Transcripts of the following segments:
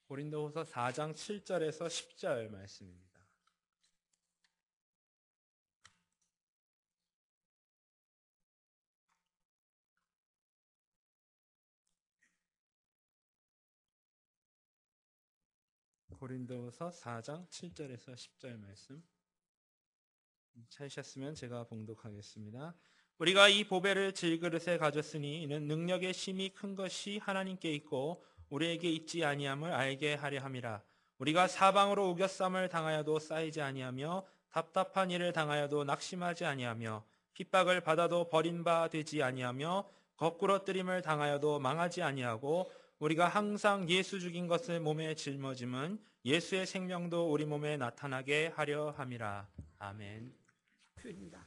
고린도후서 4장 7절에서 10절 말씀입니다. 고린도후서 4장 7절에서 10절 말씀 찾으셨으면 제가 봉독하겠습니다. 우리가 이 보배를 질그릇에 가졌으니 이는 능력의 심이 큰 것이 하나님께 있고 우리에게 있지 아니함을 알게 하려 함이라. 우리가 사방으로 우겨쌈을 당하여도 쌓이지 아니하며 답답한 일을 당하여도 낙심하지 아니하며 핍박을 받아도 버린 바 되지 아니하며 거꾸러뜨림을 당하여도 망하지 아니하고 우리가 항상 예수 죽인 것을 몸에 짊어짐은 예수의 생명도 우리 몸에 나타나게 하려 함이라. 아멘. 드립니다.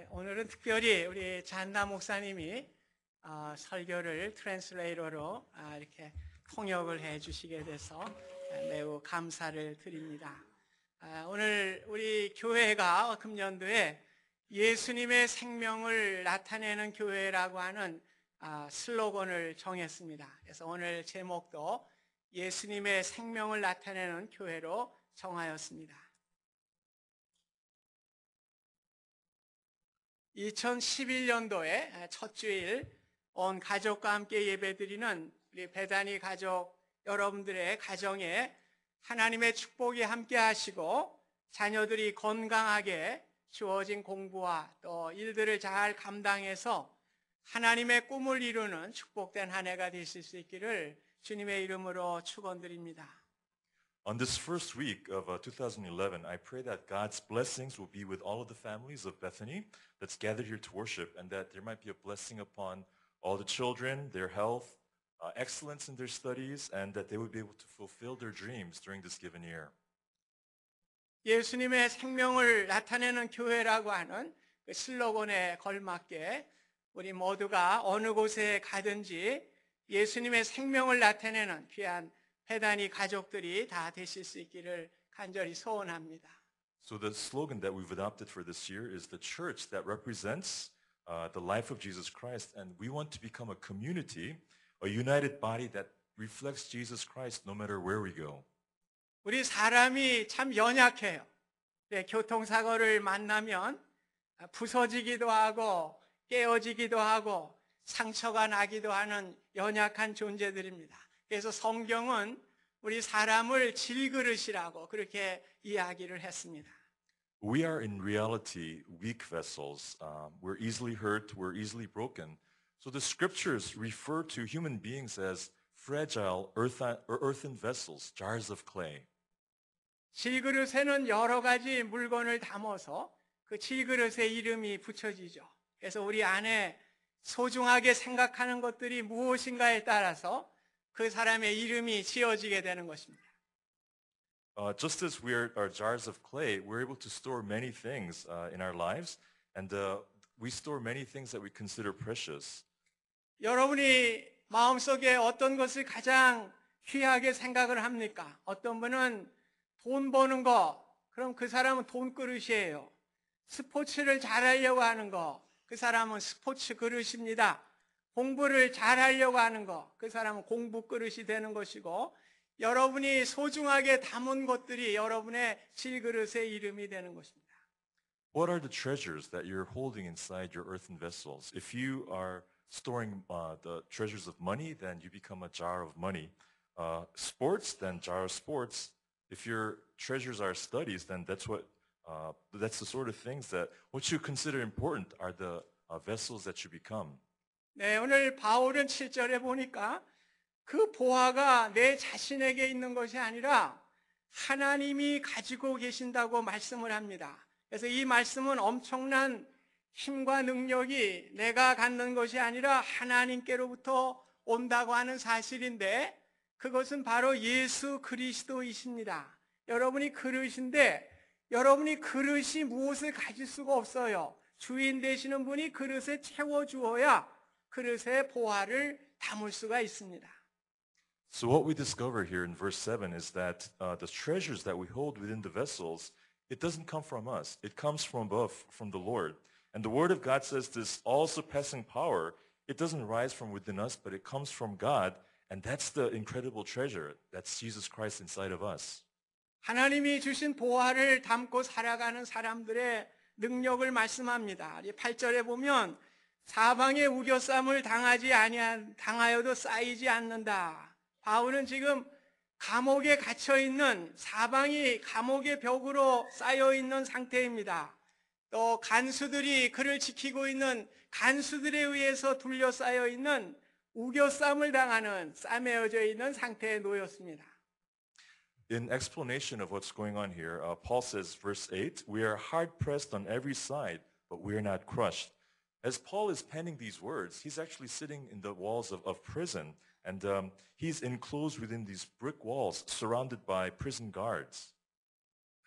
오늘은 특별히 우리 잔나 목사님이 설교를 트랜슬레이터로 이렇게 통역을 해 주시게 돼서 매우 감사를 드립니다. 오늘 우리 교회가 금년도에 예수님의 생명을 나타내는 교회라고 하는 슬로건을 정했습니다. 그래서 오늘 제목도 예수님의 생명을 나타내는 교회로 정하였습니다. 2011년도에 첫 주일 온 가족과 함께 예배드리는 우리 베다니 가족 여러분들의 가정에 하나님의 축복이 함께 하시고 자녀들이 건강하게 주어진 공부와 또 일들을 잘 감당해서 하나님의 꿈을 이루는 축복된 한 해가 되실 수 있기를 주님의 이름으로 축원드립니다. On this first week of 2011, I pray that God's blessings will be with all of the families of Bethany that's gathered here to worship, and that there might be a blessing upon all the children, their health, excellence in their studies, and that they would be able to fulfill their dreams during this given year. 예수님의 생명을 나타내는 교회라고 하는 그 슬로건에 걸맞게 우리 모두가 어느 곳에 가든지 예수님의 생명을 나타내는 귀한 베다니 가족들이 다 되실 수 있기를 간절히 소원합니다. So the slogan that we've adopted for this year is the church that represents the life of Jesus Christ, and we want to become a community, a united body that reflects Jesus Christ no matter where we go. 우리 사람이 참 연약해요. 교통사고를 만나면 부서지기도 하고 깨어지기도 하고 상처가 나기도 하는 연약한 존재들입니다. 그래서 성경은 우리 사람을 질그릇이라고 그렇게 이야기를 했습니다. We are in reality weak vessels. We're easily hurt, we're easily broken. So the scriptures refer to human beings as fragile earthen vessels, jars of clay. 질그릇에는 여러 가지 물건을 담아서 그 질그릇의 이름이 붙여지죠. 그래서 우리 안에 소중하게 생각하는 것들이 무엇인가에 따라서 그 사람의 이름이 지어지게 되는 것입니다. Just as we are jars of clay, we're able to store many things in our lives, and we store many things that we consider precious. 여러분이 마음속에 어떤 것을 가장 귀하게 생각을 합니까? 어떤 분은 돈 버는 거, 그럼 그 사람은 돈그릇이에요. 스포츠를 잘하려고 하는 거, 그 사람은 스포츠 그릇입니다. 공부를 잘하려고 하는 거, 그 사람은 공부 그릇이 되는 것이고, 여러분이 소중하게 담은 것들이 여러분의 질그릇의 이름이 되는 것입니다. What are the treasures that you're holding inside your earthen vessels? If you are storing the treasures of money, then you become a jar of money. Sports, then jar of sports. If your treasures are studies, then that's the sort of things that what you consider important are the vessels that you become. 네, 오늘 바울은 7절에 보니까 그 보화가 내 자신에게 있는 것이 아니라 하나님이 가지고 계신다고 말씀을 합니다. 그래서 이 말씀은 엄청난 힘과 능력이 내가 갖는 것이 아니라 하나님께로부터 온다고 하는 사실인데, 그것은 바로 예수 그리스도이십니다. 여러분이 그릇인데 여러분이 그릇이 무엇을 가질 수가 없어요. 주인 되시는 분이 그릇에 채워주어야 그릇에 보화를 담을 수가 있습니다. So what we discover here in verse 7 is that the treasures that we hold within the vessels, it doesn't come from us. It comes from above, from the Lord. And the Word of God says this all-surpassing power, it doesn't rise from within us, but it comes from God. And that's the incredible treasure. That's Jesus Christ inside of us. 하나님이 주신 보화를 담고 살아가는 사람들의 능력을 말씀합니다. 8절에 보면 사방의 우겨쌈을 당하여도 쌓이지 않는다. 바울은 지금 감옥에 갇혀 있는 사방이 감옥의 벽으로 쌓여 있는 상태입니다. 또 간수들이 그를 지키고 있는 간수들에 의해서 둘러싸여 있는 우겨쌈을 당하는 싸매어져 있는 상태에 놓였습니다. In explanation of what's going on here, Paul says, verse 8, we are hard pressed on every side, but we are not crushed. As Paul is penning these words, he's actually sitting in the walls of prison, and he's enclosed within these brick walls, surrounded by prison guards.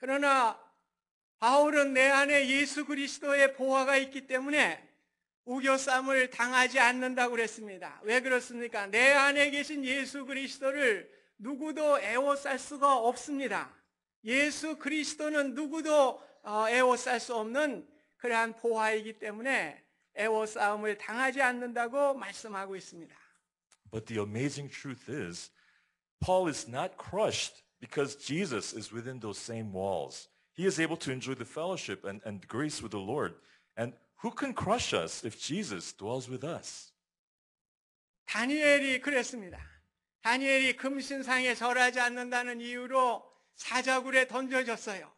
그러나 바울은 내 안에 예수 그리스도의 보화가 있기 때문에 우겨쌈을 당하지 않는다고 그랬습니다. 왜 그렇습니까? 내 안에 계신 예수 그리스도를 누구도 애워쌀 수가 없습니다. 예수 그리스도는 누구도 애워쌀 수 없는 그러한 보화이기 때문에 애워싸움을 당하지 않는다고 말씀하고 있습니다. But the amazing truth is, Paul is not crushed because Jesus is within those same walls. He is able to enjoy the fellowship and grace with the Lord. And who can crush us if Jesus dwells with us? 다니엘이 그랬습니다. 다니엘이 금신상에 절하지 않는다는 이유로 사자굴에 던져졌어요.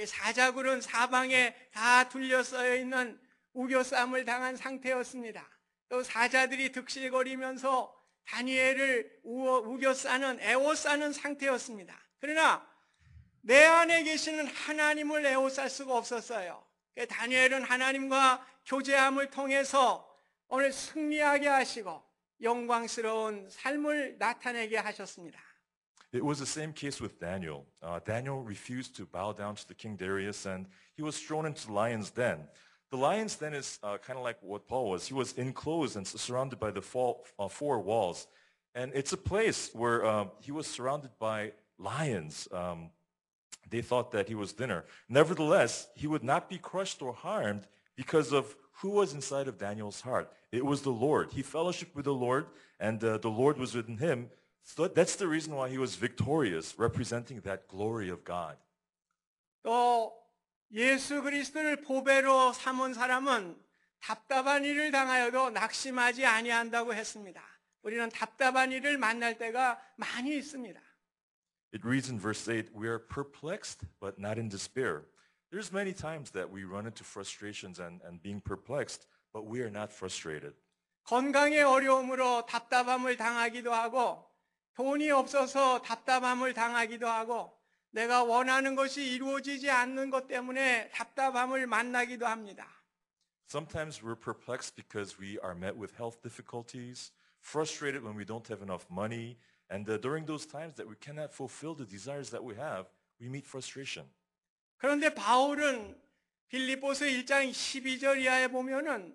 사자굴은 사방에 다 둘러싸여 있는 우겨쌈을 당한 상태였습니다. 또 사자들이 득실거리면서 다니엘을 우겨싸는 애워싸는 상태였습니다. 그러나 내 안에 계시는 하나님을 애워쌀 수가 없었어요. 다니엘은 하나님과 교제함을 통해서 오늘 승리하게 하시고 영광스러운 삶을 나타내게 하셨습니다. It was the same case with Daniel. Daniel refused to bow down to the king Darius, and he was thrown into the lion's den. The lion's den is kind of like what Paul was. He was enclosed and surrounded by the four walls. And it's a place where he was surrounded by lions. They thought that he was thinner. Nevertheless, he would not be crushed or harmed because of who was inside of Daniel's heart. It was the Lord. He fellowshiped with the Lord, and the Lord was within him. So that's the reason why he was victorious, representing that glory of God. 또 예수 그리스도를 보배로 삼은 사람은 답답한 일을 당하여도 낙심하지 아니한다고 했습니다. 우리는 답답한 일을 만날 때가 많이 있습니다. It reads in verse 8, we are perplexed, but not in despair. There's many times that we run into frustrations and being perplexed, but we are not frustrated. 건강의 어려움으로 답답함을 당하기도 하고 돈이 없어서 답답함을 당하기도 하고 내가 원하는 것이 이루어지지 않는 것 때문에 답답함을 만나기도 합니다. Sometimes we're perplexed because we are met with health difficulties, frustrated when we don't have enough money, and during those times that we cannot fulfill the desires that we have, we meet frustration. 그런데 바울은 빌립보서 1장 12절 이하에 보면은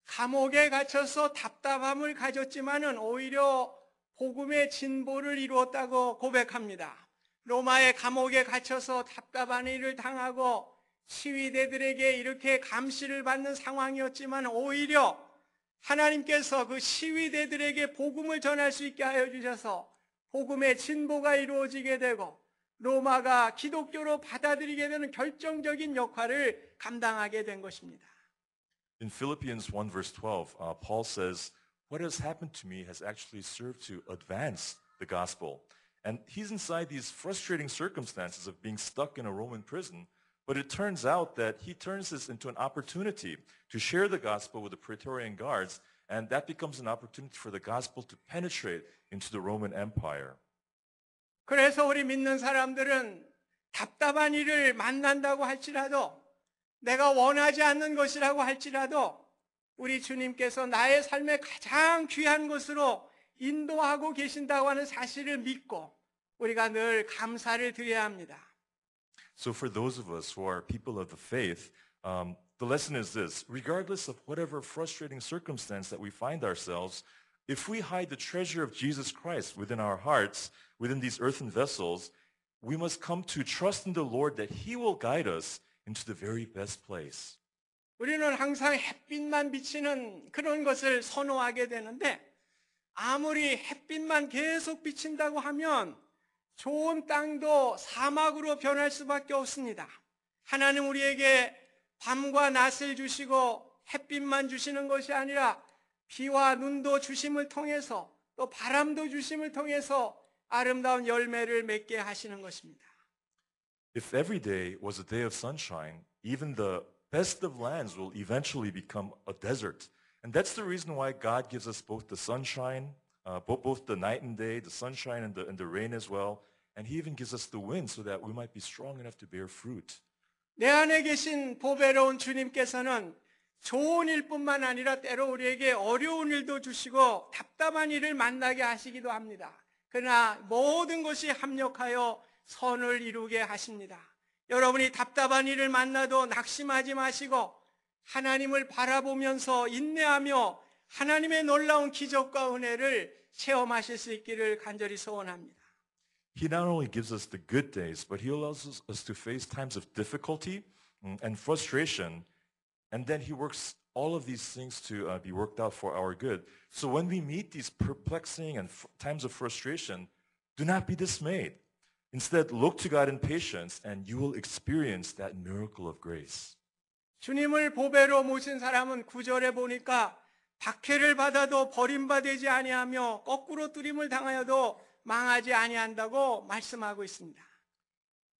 감옥에 갇혀서 답답함을 가졌지만은 오히려 복음의 진보를 이루었다고 고백합니다. 로마의 감옥에 갇혀서 답답한 일을 당하고 시위대들에게 이렇게 감시를 받는 상황이었지만 오히려 하나님께서 그 시위대들에게 복음을 전할 수 있게 하여 주셔서 복음의 진보가 이루어지게 되고 로마가 기독교로 받아들이게 되는 결정적인 역할을 감당하게 된 것입니다. In Philippians 1 verse 12, Paul says, what has happened to me has actually served to advance the gospel. And he's inside these frustrating circumstances of being stuck in a Roman prison, but it turns out that he turns this into an opportunity to share the gospel with the Praetorian guards, and that becomes an opportunity for the gospel to penetrate into the Roman Empire. 그래서 우리 믿는 사람들은 답답한 일을 만난다고 할지라도 내가 원하지 않는 것이라고 할지라도 우리 주님께서 나의 삶의 가장 귀한 것으로 인도하고 계신다고 하는 사실을 믿고 우리가 늘 감사를 드려야 합니다. So for those of us who are people of the faith, the lesson is this. Regardless of whatever frustrating circumstance that we find ourselves, if we hide the treasure of Jesus Christ within our hearts, within these earthen vessels, we must come to trust in the Lord that He will guide us into the very best place. 우리는 항상 햇빛만 비치는 그런 것을 선호하게 되는데 아무리 햇빛만 계속 비친다고 하면 좋은 땅도 사막으로 변할 수밖에 없습니다. 하나님 우리에게 밤과 낮을 주시고 햇빛만 주시는 것이 아니라 비와 눈도 주심을 통해서 또 바람도 주심을 통해서 아름다운 열매를 맺게 하시는 것입니다. If every day was a day of sunshine, even the best of lands will eventually become a desert. And that's the reason why God gives us both the sunshine, both the night and day, the sunshine and the rain as well. And he even gives us the wind so that we might be strong enough to bear fruit. 내 안에 계신 보배로운 주님께서는 좋은 일뿐만 아니라 때로 우리에게 어려운 일도 주시고 답답한 일을 만나게 하시기도 합니다. 그러나 모든 것이 합력하여 선을 이루게 하십니다. 여러분이 답답한 일을 만나도 낙심하지 마시고 하나님을 바라보면서 인내하며 하나님의 놀라운 기적과 은혜를 체험하실 수 있기를 간절히 소원합니다. He not only gives us the good days, but he allows us to face times of difficulty and frustration. And then he works all of these things to be worked out for our good. So when we meet these perplexing and times of frustration, do not be dismayed. Instead, look to God in patience and you will experience that miracle of grace. 주님을 보배로 모신 사람은 9절에 보니까 박해를 받아도 버림받지 아니하며 거꾸로 뚫림을 당하여도 망하지 아니한다고 말씀하고 있습니다.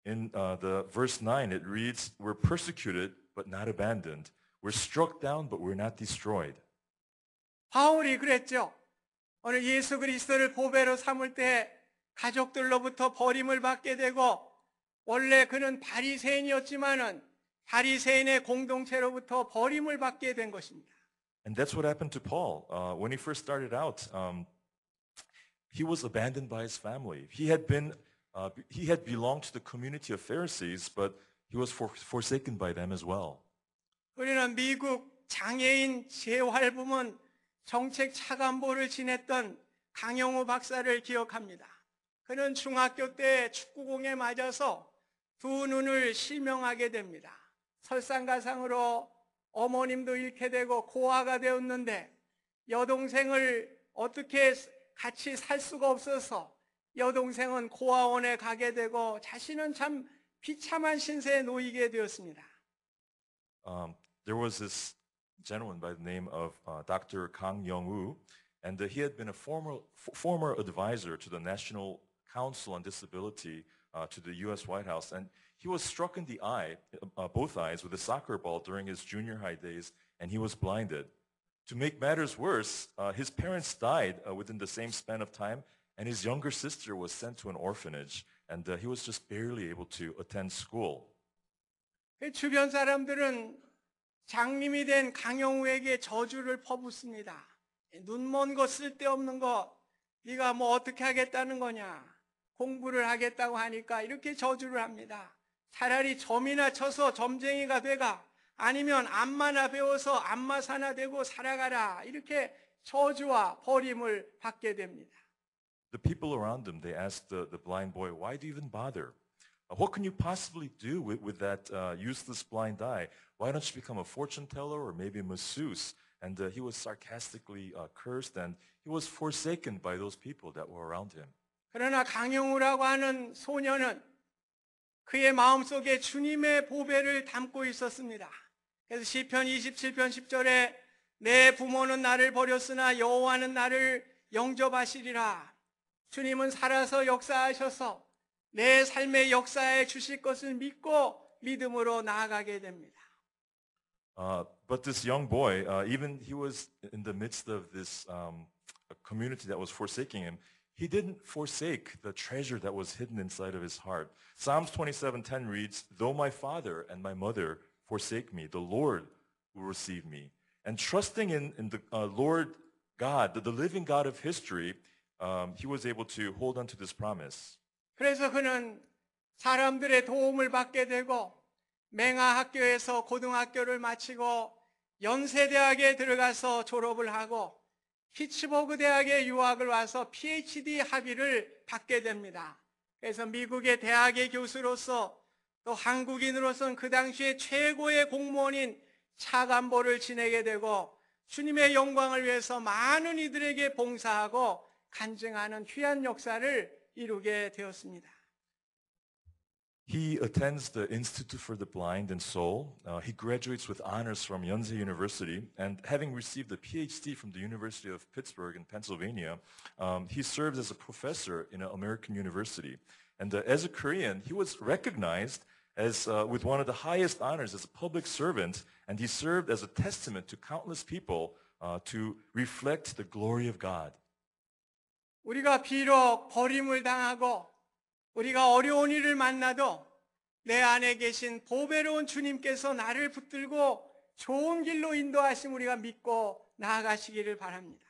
In the verse 9, it reads, we're persecuted but not abandoned. We're struck down but we're not destroyed. 바울이 그랬죠. 오늘 예수 그리스도를 보배로 삼을 때 가족들로부터 버림을 받게 되고 원래 그는 바리새인이었지만은 바리새인의 공동체로부터 버림을 받게 된 것입니다. And that's what happened to Paul. When he first started out, he was abandoned by his family. He had belonged to the community of Pharisees, but he was forsaken by them as well. 우리는 미국 장애인 재활부문 정책 차관보를 지냈던 강영우 박사를 기억합니다. 그는 중학교 때 축구공에 맞아서 두 눈을 실명하게 됩니다. 설상가상으로 어머님도 잃게 되고 고아가 되었는데 여동생을 어떻게 같이 살 수가 없어서 여동생은 고아원에 가게 되고 자신은 참 비참한 신세에 놓이게 되었습니다. There was this gentleman by the name of Dr. Kang Young-woo, and he had been a former advisor to the National Council on Disability to the U.S. White House, and he was struck in the eye, both eyes, with a soccer ball during his junior high days, and he was blinded. To make matters worse, his parents died within the same span of time, and his younger sister was sent to an orphanage, and he was just barely able to attend school. 주변 사람들은 장님이 된 강영우에게 저주를 퍼붓습니다. 눈먼 거 쓸데없는 거 네가 뭐 어떻게 하겠다는 거냐. 공부를 하겠다고 하니까 이렇게 저주를 합니다. 차라리 점이나 쳐서 점쟁이가 돼가 아니면 안마나 배워서 안마사나 되고 살아가라. 이렇게 저주와 버림을 받게 됩니다. The people around him, they asked the blind boy, why do you even bother? What can you possibly do with that useless blind eye? Why don't you become a fortune teller or maybe a masseuse? And he was sarcastically cursed and he was forsaken by those people that were around him. 그러나 강영우라고 하는 소년은 그의 마음속에 주님의 보배를 담고 있었습니다. 그래서 시편 27편 10절에 내 부모는 나를 버렸으나 여호와는 나를 영접하시리라. 주님은 살아서 역사하셔서 내 삶의 역사에 주실 것을 믿고 믿음으로 나아가게 됩니다. But this young boy, even he was in the midst of this community that was forsaking him, he didn't forsake the treasure that was hidden inside of his heart. Psalms 27:10 reads, though my father and my mother forsake me, the Lord will receive me. And trusting in the Lord God, the living God of history, he was able to hold on to this promise. 그래서 그는 사람들의 도움을 받게 되고 맹하학교에서 고등학교를 마치고 연세대학에 들어가서 졸업을 하고 피츠버그 대학에 유학을 와서 PhD 학위를 받게 됩니다. 그래서 미국의 대학의 교수로서 또 한국인으로서는 그 당시에 최고의 공무원인 차관보를 지내게 되고 주님의 영광을 위해서 많은 이들에게 봉사하고 간증하는 귀한 역사를 이루게 되었습니다. He attends the Institute for the Blind in Seoul. He graduates with honors from Yonsei University, and having received a PhD from the University of Pittsburgh in Pennsylvania, he served as a professor in an American university. And as a Korean, he was recognized as with one of the highest honors as a public servant, and he served as a testament to countless people to reflect the glory of God. 우리가 비록 버림을 당하고 우리가 어려운 일을 만나도 내 안에 계신 보배로운 주님께서 나를 붙들고 좋은 길로 인도하심 우리가 믿고 나아가시기를 바랍니다.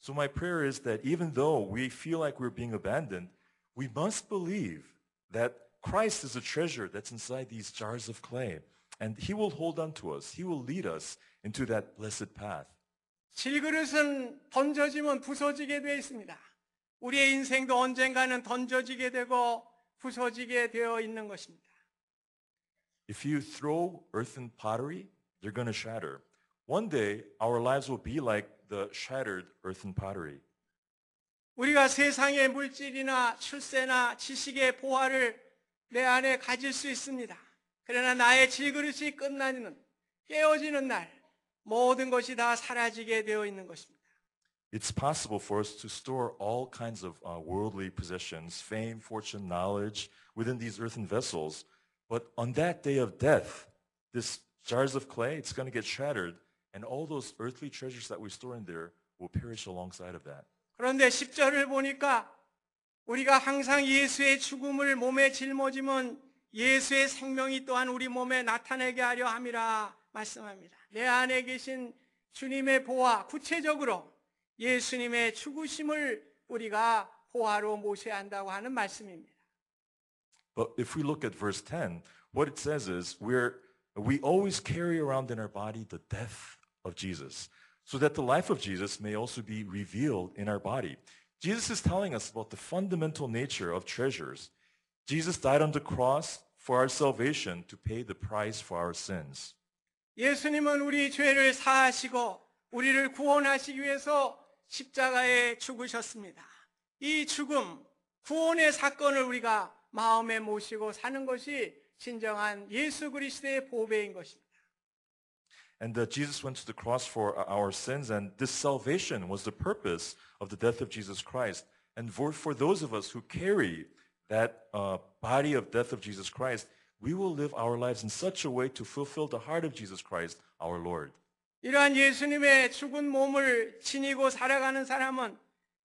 So my prayer is that even though we feel like we're being abandoned, we must believe that Christ is a treasure that's inside these jars of clay, and He will hold on to us. He will lead us into that blessed path. 질그릇은 던져지면 부서지게 되어 있습니다. 우리의 인생도 언젠가는 던져지게 되고 부서지게 되어 있는 것입니다. If you throw earthen pottery, they're going to shatter. One day, our lives will be like the shattered earthen pottery. 우리가 세상의 물질이나 출세나 지식의 보화를 내 안에 가질 수 있습니다. 그러나 나의 질그릇이 끝나는 깨어지는 날 모든 것이 다 사라지게 되어 있는 것입니다. It's possible for us to store all kinds of worldly possessions, fame, fortune, knowledge within these earthen vessels. But on that day of death, this jars of clay, it's going to get shattered, and all those earthly treasures that we store in there will perish alongside of that. 그런데 10절을 보니까 우리가 항상 예수의 죽음을 몸에 짊어지면 예수의 생명이 또한 우리 몸에 나타내게 하려 함이라 말씀합니다. 내 안에 계신 주님의 보화, 구체적으로 예수님의 죽으심을 우리가 보화로 모셔야 한다고 하는 말씀입니다. But if we look at verse 10, what it says is we always carry around in our body the death of Jesus, so that the life of Jesus may also be revealed in our body. Jesus is telling us about the fundamental nature of treasures. Jesus died on the cross for our salvation to pay the price for our sins. 예수님은 우리 죄를 사하시고 우리를 구원하시기 위해서 십자가에 죽으셨습니다. 이 죽음, 구원의 사건을 우리가 마음에 모시고 사는 것이 진정한 예수 그리스도의 보배인 것입니다. And Jesus went to the cross for our sins, and this salvation was the purpose of the death of Jesus Christ. And for those of us who carry that body of death of Jesus Christ, we will live our lives in such a way to fulfill the heart of Jesus Christ, our Lord. 이러한 예수님의 죽은 몸을 지니고 살아가는 사람은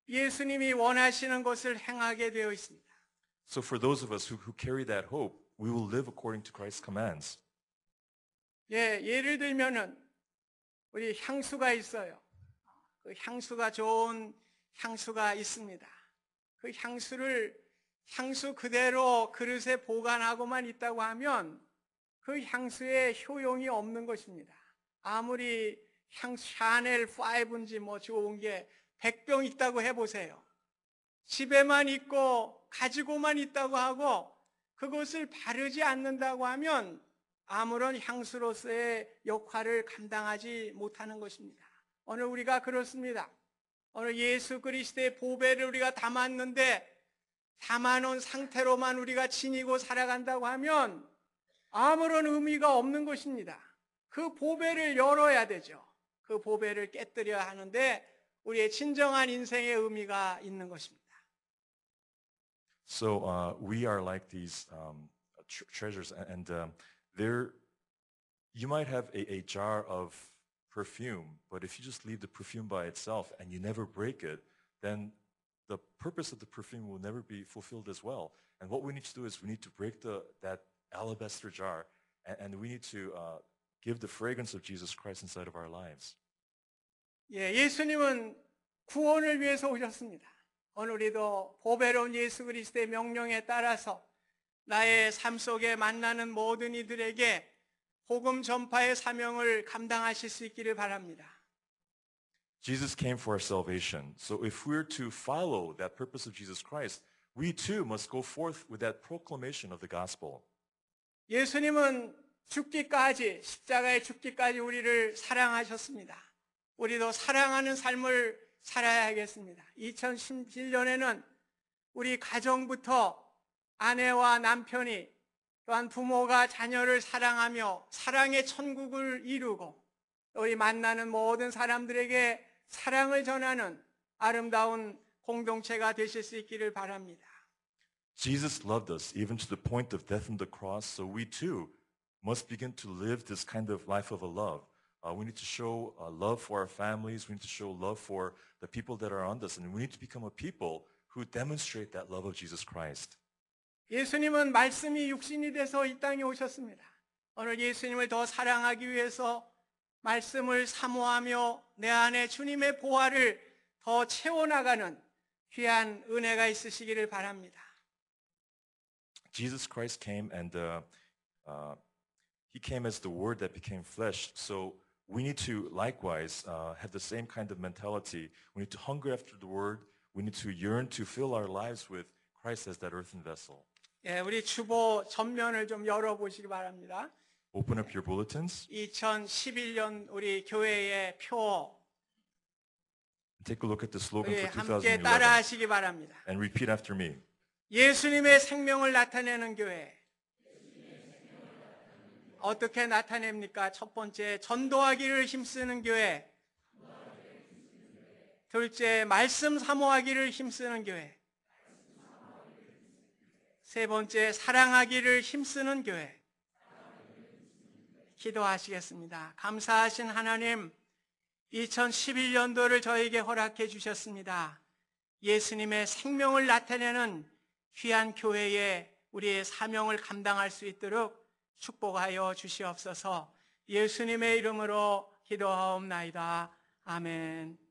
예수님이 원하시는 것을 행하게 되어 있습니다. So for those of us who carry that hope, we will live according to Christ's commands. 예를 들면은 우리 향수가 있어요. 그 향수가 좋은 향수가 있습니다. 그 향수 그대로 그릇에 보관하고만 있다고 하면 그 향수의 효용이 없는 것입니다. 아무리 향수 샤넬 5인지 뭐 좋은 게 100병 있다고 해보세요. 집에만 있고 가지고만 있다고 하고 그것을 바르지 않는다고 하면 아무런 향수로서의 역할을 감당하지 못하는 것입니다. 오늘 우리가 그렇습니다. 오늘 예수 그리스도의 보배를 우리가 담았는데 담아놓은 상태로만 우리가 지니고 살아간다고 하면 아무런 의미가 없는 것입니다. 그 보배를 열어야 되죠. 그 보배를 깨뜨려야 하는데 우리의 진정한 인생의 의미가 있는 것입니다. So we are like these treasures, and you might have a jar of perfume, but if you just leave the perfume by itself and you never break it, then the purpose of the perfume will never be fulfilled as well. And what we need to do is we need to break that alabaster jar, and we need to give the fragrance of Jesus Christ inside of our lives. 예수님은 구원을 위해서 오셨습니다. 오늘 우리도 보배로운 예수 그리스도의 명령에 따라서 나의 삶 속에 만나는 모든 이들에게 복음 전파의 사명을 감당하실 수 있기를 바랍니다. Jesus came for our salvation. So if we're to follow that purpose of Jesus Christ, we too must go forth with that proclamation of the gospel. 예수님은 죽기까지, 십자가에 죽기까지 우리를 사랑하셨습니다. 우리도 사랑하는 삶을 살아야겠습니다. 2017년에는 우리 가정부터 아내와 남편이 또한 부모가 자녀를 사랑하며 사랑의 천국을 이루고 우리 만나는 모든 사람들에게 사랑을 전하는 아름다운 공동체가 되실 수 있기를 바랍니다. Jesus loved us even to the point of death on the cross, so we too must begin to live this kind of life of a love. We need to show love for our families. We need to show love for the people that are around us. And we need to become a people who demonstrate that love of Jesus Christ. 예수님은 말씀이 육신이 돼서 이 땅에 오셨습니다. 오늘 예수님을 더 사랑하기 위해서 말씀을 사모하며 내 안에 주님의 보화를 더 채워나가는 귀한 은혜가 있으시기를 바랍니다. Jesus Christ came and he came as the Word that became flesh. So we need to likewise have the same kind of mentality. We need to hunger after the Word. We need to yearn to fill our lives with Christ as that earthen vessel. 예, 우리 주보 전면을 좀 열어보시기 바랍니다. Open up your bulletins. 2011년 우리 교회의 표 Take a look at the slogan 우리 for 함께 2011 따라하시기 바랍니다. and repeat after me. 예수님의 생명을 나타내는 교회. 어떻게 나타냅니까? 첫 번째, 전도하기를 힘쓰는 교회. 둘째, 말씀 사모하기를 힘쓰는 교회. 세 번째, 사랑하기를 힘쓰는 교회. 기도하시겠습니다. 감사하신 하나님, 2011년도를 저에게 허락해 주셨습니다. 예수님의 생명을 나타내는 귀한 교회에 우리의 사명을 감당할 수 있도록 축복하여 주시옵소서. 예수님의 이름으로 기도하옵나이다. 아멘.